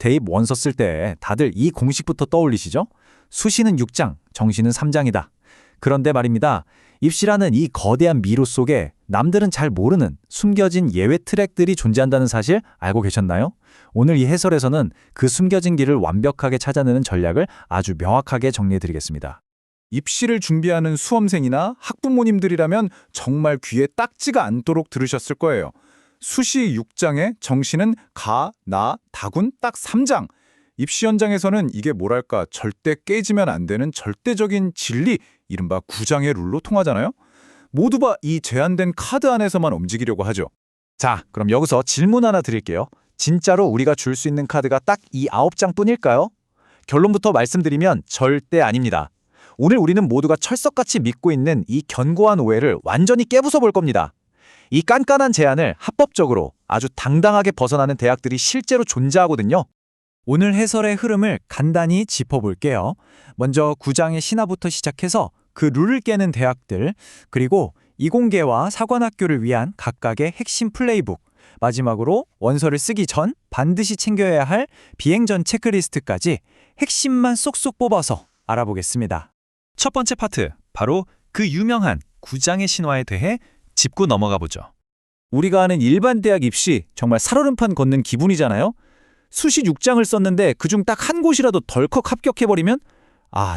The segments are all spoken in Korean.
대입 원서 쓸 때 다들 이 공식부터 떠올리시죠? 수시는 6장, 정시는 3장이다. 그런데 말입니다. 입시라는 이 거대한 미로 속에 남들은 잘 모르는 숨겨진 예외 트랙들이 존재한다는 사실 알고 계셨나요? 오늘 이 해설에서는 그 숨겨진 길을 완벽하게 찾아내는 전략을 아주 명확하게 정리해드리겠습니다. 입시를 준비하는 수험생이나 학부모님들이라면 정말 귀에 딱지가 않도록 들으셨을 거예요. 수시 6장에 정시는 가, 나, 다군 딱 3장. 입시 현장에서는 이게 뭐랄까 절대 깨지면 안 되는 절대적인 진리, 이른바 구장의 룰로 통하잖아요. 모두가 이 제한된 카드 안에서만 움직이려고 하죠. 자, 그럼 여기서 질문 하나 드릴게요. 진짜로 우리가 줄 수 있는 카드가 딱 이 9장뿐일까요? 결론부터 말씀드리면 절대 아닙니다. 오늘 우리는 모두가 철석같이 믿고 있는 이 견고한 오해를 완전히 깨부숴 볼 겁니다. 이 깐깐한 제안을 합법적으로 아주 당당하게 벗어나는 대학들이 실제로 존재하거든요. 오늘 해설의 흐름을 간단히 짚어볼게요. 먼저 구장의 신화부터 시작해서 그 룰을 깨는 대학들, 그리고 이공계와 사관학교를 위한 각각의 핵심 플레이북, 마지막으로 원서를 쓰기 전 반드시 챙겨야 할 비행 전 체크리스트까지 핵심만 쏙쏙 뽑아서 알아보겠습니다. 첫 번째 파트, 바로 그 유명한 구장의 신화에 대해 짚고 넘어가 보죠. 우리가 아는 일반 대학 입시, 정말 살얼음판 걷는 기분이잖아요. 수시 6장을 썼는데 그중 딱 한 곳이라도 덜컥 합격해버리면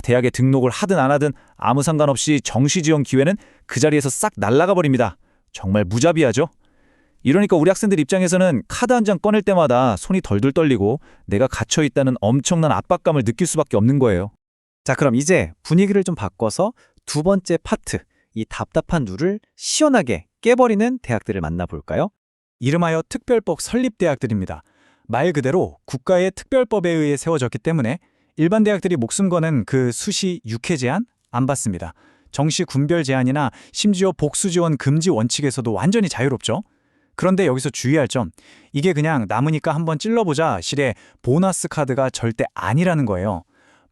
대학에 등록을 하든 안 하든 아무 상관없이 정시 지원 기회는 그 자리에서 싹 날아가 버립니다. 정말 무자비하죠? 이러니까 우리 학생들 입장에서는 카드 한 장 꺼낼 때마다 손이 덜덜 떨리고 내가 갇혀있다는 엄청난 압박감을 느낄 수밖에 없는 거예요. 자, 그럼 이제 분위기를 좀 바꿔서 두 번째 파트, 이 답답한 룰을 시원하게 깨버리는 대학들을 만나볼까요? 이름하여 특별법 설립대학들입니다. 말 그대로 국가의 특별법에 의해 세워졌기 때문에 일반 대학들이 목숨 거는 그 수시 6회 제한 안 받습니다. 정시 군별 제한이나 심지어 복수 지원 금지 원칙에서도 완전히 자유롭죠. 그런데 여기서 주의할 점, 이게 그냥 남으니까 한번 찔러보자 실의 보너스 카드가 절대 아니라는 거예요.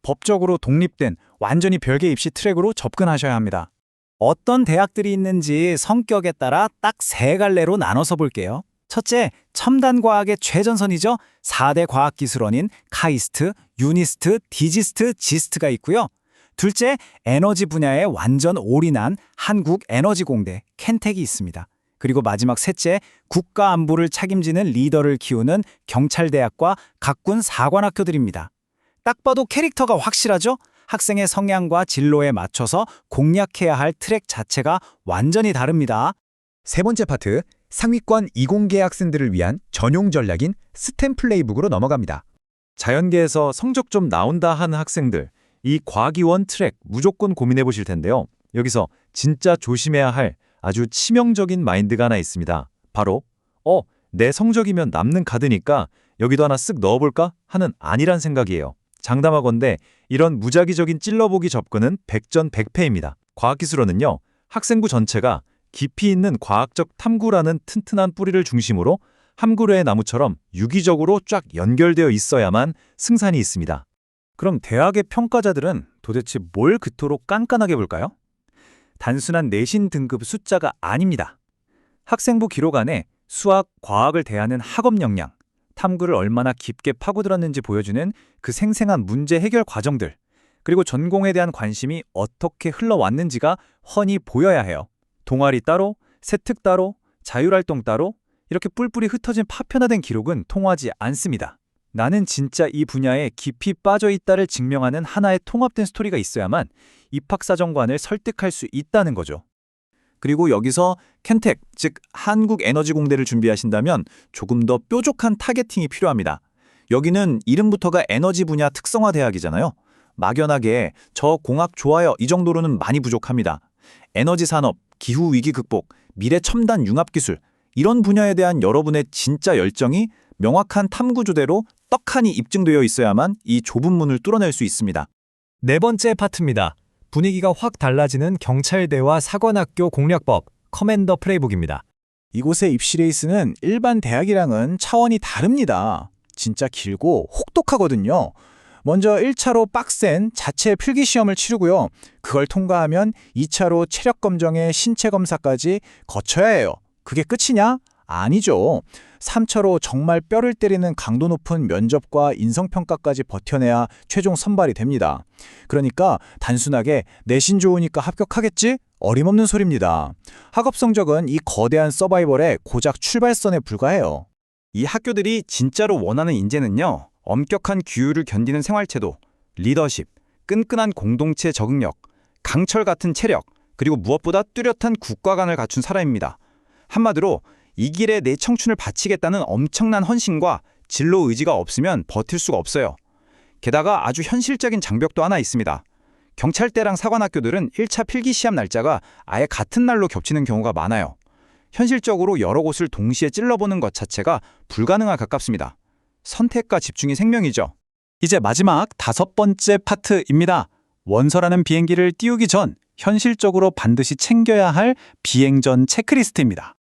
법적으로 독립된 완전히 별개 입시 트랙으로 접근하셔야 합니다. 어떤 대학들이 있는지 성격에 따라 딱 세 갈래로 나눠서 볼게요. 첫째, 첨단 과학의 최전선이죠. 4대 과학기술원인 카이스트, 유니스트, 디지스트, 지스트가 있고요. 둘째, 에너지 분야에 완전 올인한 한국에너지공대, 켄텍이 있습니다. 그리고 마지막 셋째, 국가 안보를 책임지는 리더를 키우는 경찰대학과 각군 사관학교들입니다. 딱 봐도 캐릭터가 확실하죠? 학생의 성향과 진로에 맞춰서 공략해야 할 트랙 자체가 완전히 다릅니다. 세 번째 파트, 상위권 이공계 학생들을 위한 전용 전략인 스템 플레이북으로 넘어갑니다. 자연계에서 성적 좀 나온다 하는 학생들, 이 과기원 트랙 무조건 고민해 보실 텐데요. 여기서 진짜 조심해야 할 아주 치명적인 마인드가 하나 있습니다. 바로 내 성적이면 남는 카드니까 여기도 하나 쓱 넣어볼까 하는 아니란 생각이에요. 장담하건대 이런 무작위적인 찔러보기 접근은 백전백패입니다. 과학기술원은요, 학생부 전체가 깊이 있는 과학적 탐구라는 튼튼한 뿌리를 중심으로 함구로의 나무처럼 유기적으로 쫙 연결되어 있어야만 승산이 있습니다. 그럼 대학의 평가자들은 도대체 뭘 그토록 깐깐하게 볼까요? 단순한 내신 등급 숫자가 아닙니다. 학생부 기록 안에 수학, 과학을 대하는 학업 역량, 탐구를 얼마나 깊게 파고들었는지 보여주는 그 생생한 문제 해결 과정들, 그리고 전공에 대한 관심이 어떻게 흘러왔는지가 훤히 보여야 해요. 동아리 따로, 세특 따로, 자율활동 따로 이렇게 뿔뿔이 흩어진 파편화된 기록은 통하지 않습니다. 나는 진짜 이 분야에 깊이 빠져있다를 증명하는 하나의 통합된 스토리가 있어야만 입학사정관을 설득할 수 있다는 거죠. 그리고 여기서 켄텍, 즉 한국에너지공대를 준비하신다면 조금 더 뾰족한 타겟팅이 필요합니다. 여기는 이름부터가 에너지 분야 특성화 대학이잖아요. 막연하게 저 공학 좋아요 이 정도로는 많이 부족합니다. 에너지 산업, 기후 위기 극복, 미래 첨단 융합 기술 이런 분야에 대한 여러분의 진짜 열정이 명확한 탐구조대로 떡하니 입증되어 있어야만 이 좁은 문을 뚫어낼 수 있습니다. 네 번째 파트입니다. 분위기가 확 달라지는 경찰대와 사관학교 공략법, 커맨더 플레이북입니다. 이곳의 입시 레이스는 일반 대학이랑은 차원이 다릅니다. 진짜 길고 혹독하거든요. 먼저 1차로 빡센 자체 필기시험을 치르고요. 그걸 통과하면 2차로 체력 검정에 신체 검사까지 거쳐야 해요. 그게 끝이냐? 아니죠. 3차로 정말 뼈를 때리는 강도 높은 면접과 인성평가까지 버텨내야 최종 선발이 됩니다. 그러니까 단순하게 내신 좋으니까 합격하겠지? 어림없는 소리입니다. 학업 성적은 이 거대한 서바이벌의 고작 출발선에 불과해요. 이 학교들이 진짜로 원하는 인재는요, 엄격한 규율을 견디는 생활태도, 리더십, 끈끈한 공동체 적응력, 강철 같은 체력, 그리고 무엇보다 뚜렷한 국가관을 갖춘 사람입니다. 한마디로 이 길에 내 청춘을 바치겠다는 엄청난 헌신과 진로 의지가 없으면 버틸 수가 없어요. 게다가 아주 현실적인 장벽도 하나 있습니다. 경찰대랑 사관학교들은 1차 필기시험 날짜가 아예 같은 날로 겹치는 경우가 많아요. 현실적으로 여러 곳을 동시에 찔러보는 것 자체가 불가능에 가깝습니다. 선택과 집중이 생명이죠. 이제 마지막 5번째 파트입니다. 원서라는 비행기를 띄우기 전 현실적으로 반드시 챙겨야 할 비행 전 체크리스트입니다.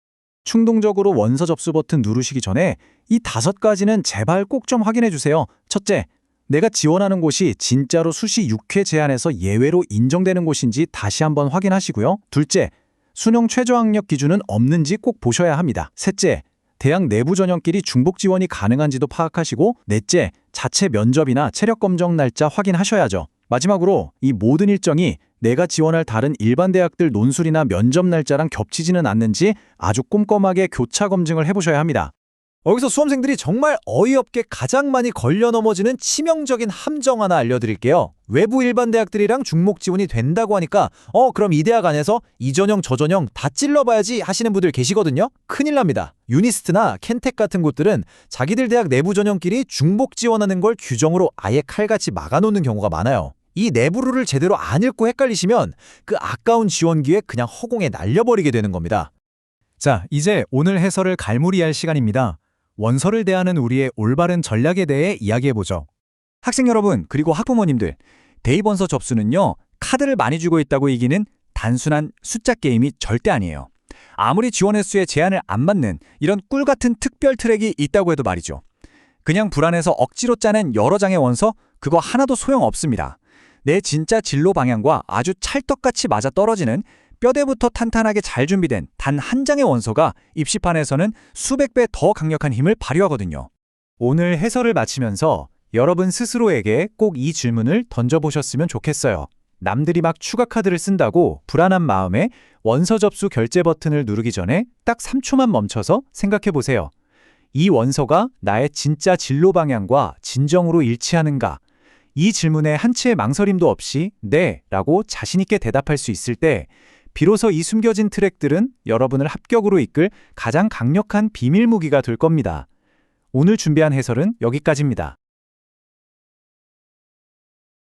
충동적으로 원서 접수 버튼 누르시기 전에 이 5가지는 제발 꼭 좀 확인해 주세요. 첫째, 내가 지원하는 곳이 진짜로 수시 6회 제한에서 예외로 인정되는 곳인지 다시 한번 확인하시고요. 둘째, 수능 최저학력 기준은 없는지 꼭 보셔야 합니다. 셋째, 대학 내부 전형끼리 중복 지원이 가능한지도 파악하시고, 넷째, 자체 면접이나 체력 검정 날짜 확인하셔야죠. 마지막으로 이 모든 일정이 내가 지원할 다른 일반 대학들 논술이나 면접 날짜랑 겹치지는 않는지 아주 꼼꼼하게 교차 검증을 해보셔야 합니다. 여기서 수험생들이 정말 어이없게 가장 많이 걸려 넘어지는 치명적인 함정 하나 알려드릴게요. 외부 일반 대학들이랑 중복 지원이 된다고 하니까 그럼 이 대학 안에서 이 전형 저 전형 다 찔러봐야지 하시는 분들 계시거든요. 큰일 납니다. 유니스트나 켄텍 같은 곳들은 자기들 대학 내부 전형끼리 중복 지원하는 걸 규정으로 아예 칼같이 막아놓는 경우가 많아요. 이 내부 룰을 제대로 안 읽고 헷갈리시면 그 아까운 지원 기회 그냥 허공에 날려버리게 되는 겁니다. 자, 이제 오늘 해설을 갈무리할 시간입니다. 원서를 대하는 우리의 올바른 전략에 대해 이야기해보죠. 학생 여러분, 그리고 학부모님들, 대입원서 접수는요, 카드를 많이 주고 있다고 이기는 단순한 숫자 게임이 절대 아니에요. 아무리 지원 횟수에 제한을 안 받는 이런 꿀 같은 특별 트랙이 있다고 해도 말이죠. 그냥 불안해서 억지로 짜낸 여러 장의 원서, 그거 하나도 소용없습니다. 내 진짜 진로 방향과 아주 찰떡같이 맞아 떨어지는 뼈대부터 탄탄하게 잘 준비된 단 한 장의 원서가 입시판에서는 수백 배 더 강력한 힘을 발휘하거든요. 오늘 해설을 마치면서 여러분 스스로에게 꼭 이 질문을 던져보셨으면 좋겠어요. 남들이 막 추가 카드를 쓴다고 불안한 마음에 원서 접수 결제 버튼을 누르기 전에 딱 3초만 멈춰서 생각해보세요. 이 원서가 나의 진짜 진로 방향과 진정으로 일치하는가? 이 질문에 한치의 망설임도 없이 네 라고 자신있게 대답할 수 있을 때 비로소 이 숨겨진 트랙들은 여러분을 합격으로 이끌 가장 강력한 비밀 무기가 될 겁니다. 오늘 준비한 해설은 여기까지입니다.